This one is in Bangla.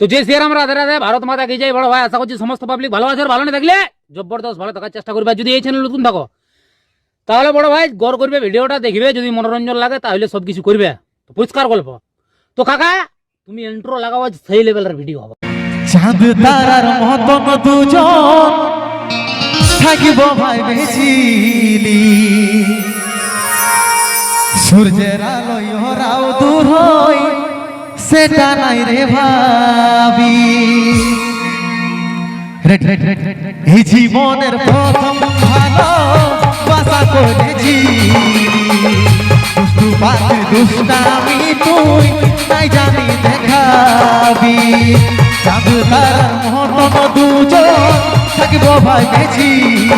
তো যে শ্রীরাম রাধে রাধে, ভারত মাতা কি জয়। বড় ভাই আশা করছি সমস্ত পাবলিক ভালো আছে, আর ভালো না থাকলে জবরদস্ত ভালো থাকার চেষ্টা করবে। যদি এই চ্যানেল নতুন থাকো তাহলে বড় ভাই গড় করবে, ভিডিওটা দেখবে, যদি মনোরঞ্জন লাগে তাহলে সবকিছু করবে। তো পরিষ্কার গল্প। তো কাকা তুমি ইন্ট্রো লাগাও, সেই লেভেলের ভিডিও হবে। চাঁদ তারার মতন দুজন থাকিব ভাই বেচিলি, সূর্যের আলোয় ওরাও দূর হই, সেটা নাই রে ভাবি। এই জীবনের প্রথম ভালো বাসা করেছি, দুষ্টু পাখি দুষ্টামি তুই তাই জানি দেখাবি। চাঁদ তারার মতন দুজন থাকিব ভাই বেচিলি,